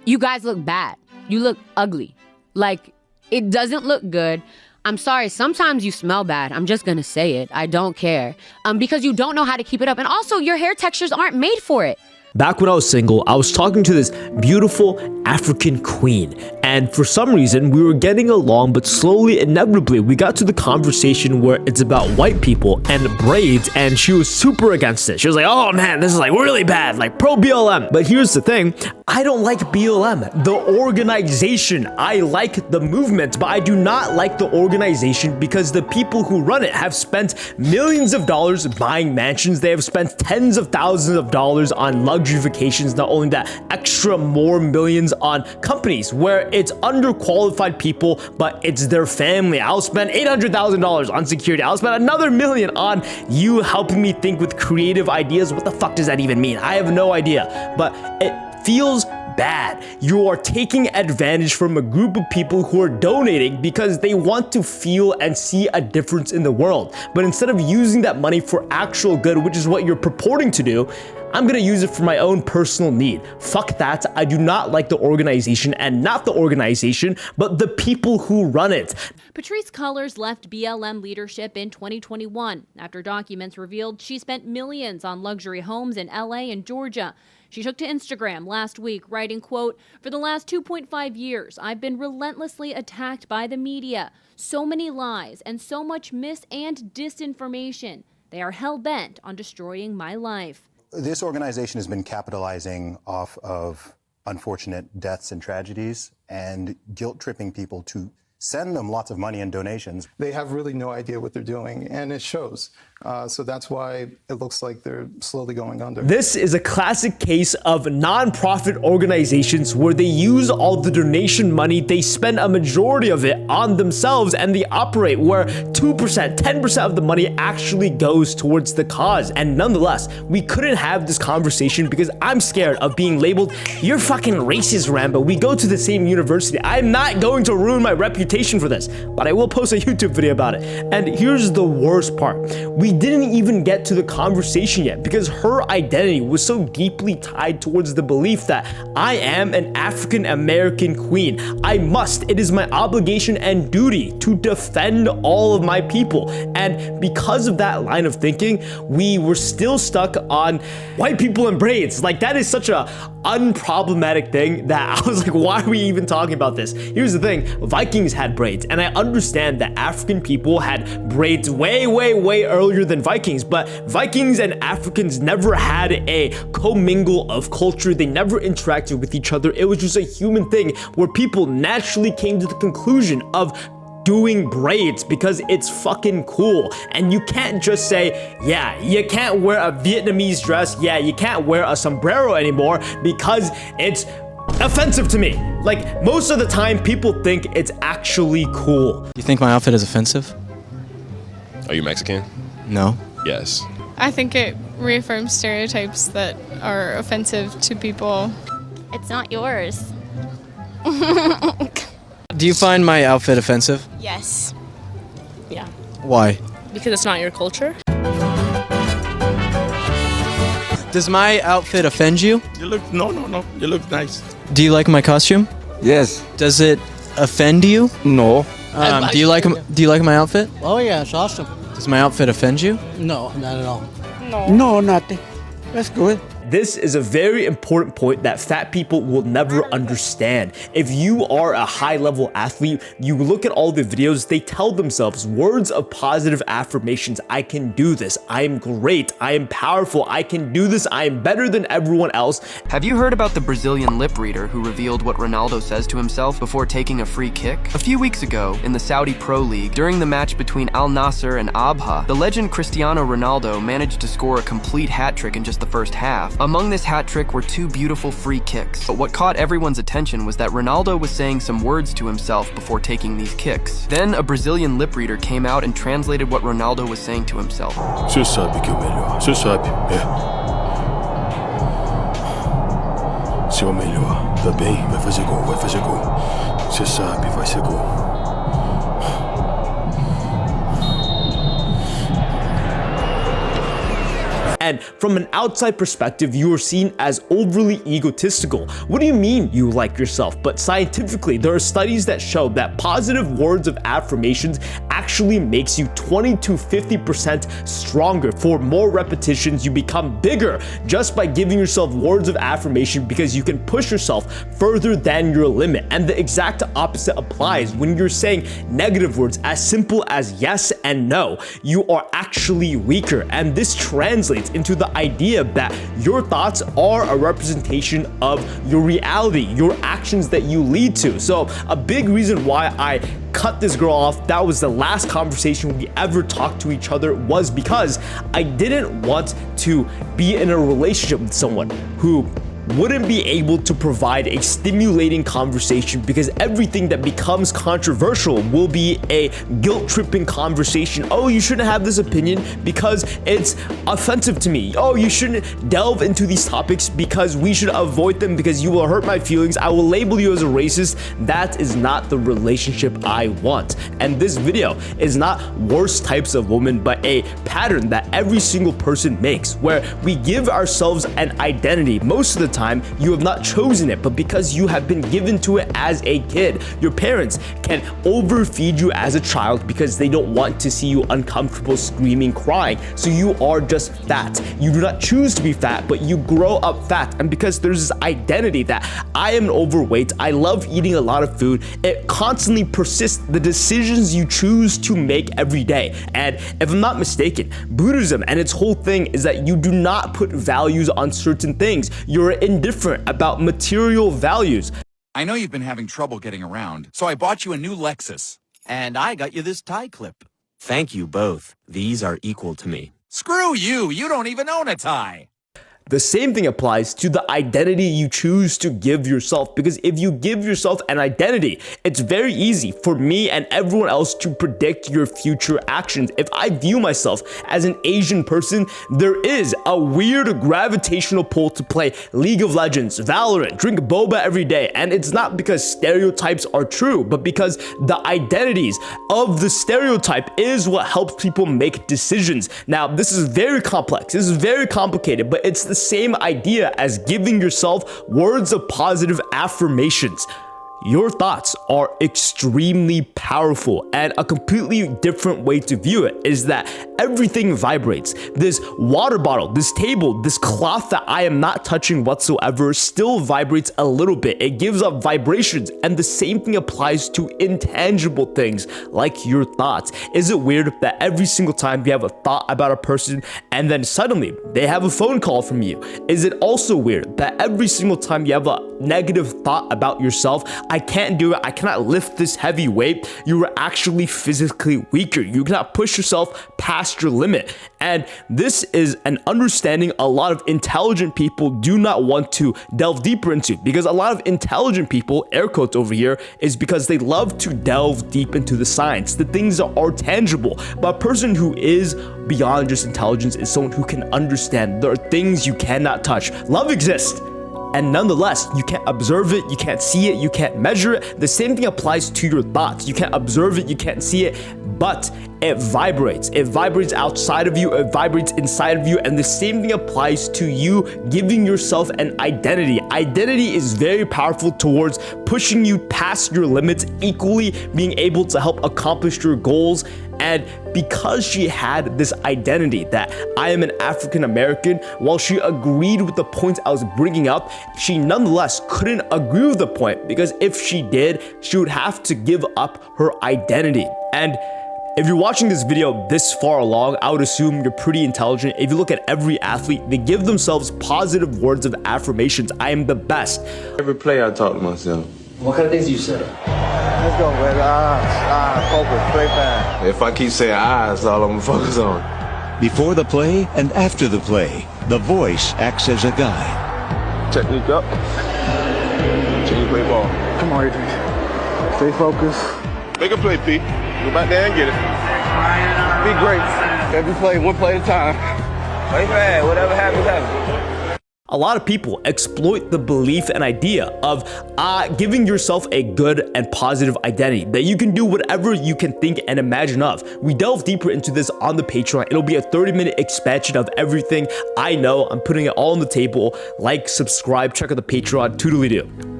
You guys look bad. You look ugly. Like, it doesn't look good. I'm sorry, sometimes you smell bad. I'm just gonna say it. I don't care. Because you don't know how to keep it up. And also, your hair textures aren't made for it. Back when I was single, I was talking to this beautiful African queen, and for some reason we were getting along, but slowly, inevitably, we got to the conversation where it's about white people and braids, and she was super against it. She was like, oh man, this is like really bad, like pro BLM. But here's the thing, I don't like BLM, the organization. I like the movement, but I do not like the organization because the people who run it have spent millions of dollars buying mansions. They have spent tens of thousands of dollars on luxury vacations, not only that, extra more millions on companies where it's underqualified people, but it's their family. I'll spend $800,000 on security. I'll spend another $1 million on you helping me think with creative ideas. What the fuck does that even mean? I have no idea, but it feels bad. You are taking advantage from a group of people who are donating because they want to feel and see a difference in the world. But instead of using that money for actual good, which is what you're purporting to do, I'm gonna use it for my own personal need. Fuck that. I do not like the organization, and not the organization, but the people who run it. Patrisse Cullors left BLM leadership in 2021 after documents revealed she spent millions on luxury homes in LA and Georgia. She took to Instagram last week, writing, quote, "For the last 2.5 years, I've been relentlessly attacked by the media. So many lies and so much mis and disinformation. They are hell-bent on destroying my life." This organization has been capitalizing off of unfortunate deaths and tragedies and guilt-tripping people to send them lots of money and donations. They have really no idea what they're doing, and it shows. So that's why it looks like they're slowly going under. This is a classic case of non-profit organizations where they use all the donation money, they spend a majority of it on themselves, and they operate where 2%, 10% of the money actually goes towards the cause. And nonetheless, we couldn't have this conversation because I'm scared of being labeled, "You're fucking racist, Rambo. We go to the same university." I'm not going to ruin my reputation for this, but I will post a YouTube video about it. And here's the worst part. We didn't even get to the conversation yet because her identity was so deeply tied towards the belief that I am an African American queen. It is my obligation and duty to defend all of my people. And because of that line of thinking, we were still stuck on white people and braids. Like, that is such a unproblematic thing that I was like, why are we even talking about this? Here's the thing, Vikings had braids, and I understand that African people had braids way earlier than Vikings, but Vikings and Africans never had a commingle of culture. They never interacted with each other. It was just a human thing where people naturally came to the conclusion of doing braids because it's fucking cool. And you can't just say, yeah, you can't wear a Vietnamese dress, yeah, you can't wear a sombrero anymore because it's offensive to me. Like, most of the time people think it's actually cool. You think my outfit is offensive? Are you Mexican? No. Yes. I think it reaffirms stereotypes that are offensive to people. It's not yours. Do you find my outfit offensive? Yes. Yeah. Why? Because it's not your culture. Does my outfit offend you? You look, no. You look nice. Do you like my costume? Yes. Does it offend you? No. Do you like my outfit? Oh yeah, it's awesome. Does my outfit offend you? No, not at all. No, nothing. That's good. This is a very important point that fat people will never understand. If you are a high-level athlete, you look at all the videos, they tell themselves words of positive affirmations. I can do this. I am great. I am powerful. I can do this. I am better than everyone else. Have you heard about the Brazilian lip reader who revealed what Ronaldo says to himself before taking a free kick? A few weeks ago, in the Saudi Pro League, during the match between Al Nassr and Abha, the legend Cristiano Ronaldo managed to score a complete hat trick in just the first half. Among this hat trick were two beautiful free kicks, but what caught everyone's attention was that Ronaldo was saying some words to himself before taking these kicks. Then a Brazilian lip reader came out and translated what Ronaldo was saying to himself. Você sabe que é o melhor. Você sabe, é. Você é o melhor. Tá bem? Vai fazer gol, vai fazer gol. Você sabe, vai ser gol. And from an outside perspective, you are seen as overly egotistical. What do you mean you like yourself? But scientifically, there are studies that show that positive words of affirmations actually makes you 20 to 50% stronger. For more repetitions, you become bigger just by giving yourself words of affirmation, because you can push yourself further than your limit. And the exact opposite applies when you're saying negative words as simple as yes and no. You are actually weaker, and this translates into the idea that your thoughts are a representation of your reality, your actions that you lead to. So a big reason why I cut this girl off, that was the last conversation we ever talked to each other, was because I didn't want to be in a relationship with someone who wouldn't be able to provide a stimulating conversation, because everything that becomes controversial will be a guilt-tripping conversation. Oh, you shouldn't have this opinion because it's offensive to me. Oh, you shouldn't delve into these topics because we should avoid them because you will hurt my feelings. I will label you as a racist. That is not the relationship I want. And this video is not worst types of women, but a pattern that every single person makes, where we give ourselves an identity. Most of the time, you have not chosen it, but because you have been given to it as a kid. Your parents can overfeed you as a child because they don't want to see you uncomfortable, screaming, crying. So you are just fat. You do not choose to be fat, but you grow up fat. And because there's this identity that I am overweight, I love eating a lot of food, it constantly persists the decisions you choose to make every day. And if I'm not mistaken, Buddhism and its whole thing is that you do not put values on certain things. You're indifferent about material values. I know you've been having trouble getting around, so I bought you a new Lexus. And I got you this tie clip. Thank you both. These are equal to me. Screw you! You don't even own a tie! The same thing applies to the identity you choose to give yourself, because if you give yourself an identity, it's very easy for me and everyone else to predict your future actions. If I view myself as an Asian person, there is a weird gravitational pull to play League of Legends, Valorant, drink boba every day. And it's not because stereotypes are true, but because the identities of the stereotype is what helps people make decisions. Now, this is very complex. This is very complicated, but it's the same idea as giving yourself words of positive affirmations. Your thoughts are extremely powerful, and a completely different way to view it is that everything vibrates. This water bottle, this table, this cloth that I am not touching whatsoever still vibrates a little bit. It gives up vibrations, and the same thing applies to intangible things like your thoughts. Is it weird that every single time you have a thought about a person and then suddenly they have a phone call from you? Is it also weird that every single time you have a negative thought about yourself, I can't do it, I cannot lift this heavy weight, you are actually physically weaker. You cannot push yourself past your limit. And this is an understanding a lot of intelligent people do not want to delve deeper into, because a lot of intelligent people, air quotes over here, is because they love to delve deep into the science, the things that are tangible. But a person who is beyond just intelligence is someone who can understand there are things you cannot touch. Love exists, and nonetheless, you can't observe it, you can't see it, you can't measure it. The same thing applies to your thoughts. You can't observe it, you can't see it, but it vibrates. It vibrates outside of you, it vibrates inside of you, and the same thing applies to you giving yourself an identity. Identity is very powerful towards pushing you past your limits, equally being able to help accomplish your goals. And because she had this identity that I am an African American, while she agreed with the points I was bringing up, she nonetheless couldn't agree with the point, because if she did, she would have to give up her identity. And if you're watching this video this far along, I would assume you're pretty intelligent. If you look at every athlete, they give themselves positive words of affirmations. I am the best. Every play I talk to myself. What kind of things do you say? Let's go, baby. Focus, play fast. If I keep saying that's all I'm gonna focus on. Before the play and after the play, the voice acts as a guide. Technique up. Change play ball. Come on, Adrian. Stay focused. Make a play, P. Go back there and get it. Be great. Every play, one play at a time. Play fast. Whatever happens, happens. A lot of people exploit the belief and idea of giving yourself a good and positive identity, that you can do whatever you can think and imagine of. We delve deeper into this on the Patreon. It'll be a 30-minute expansion of everything I know. I'm putting it all on the table. Like, subscribe, check out the Patreon. Toodly-doo.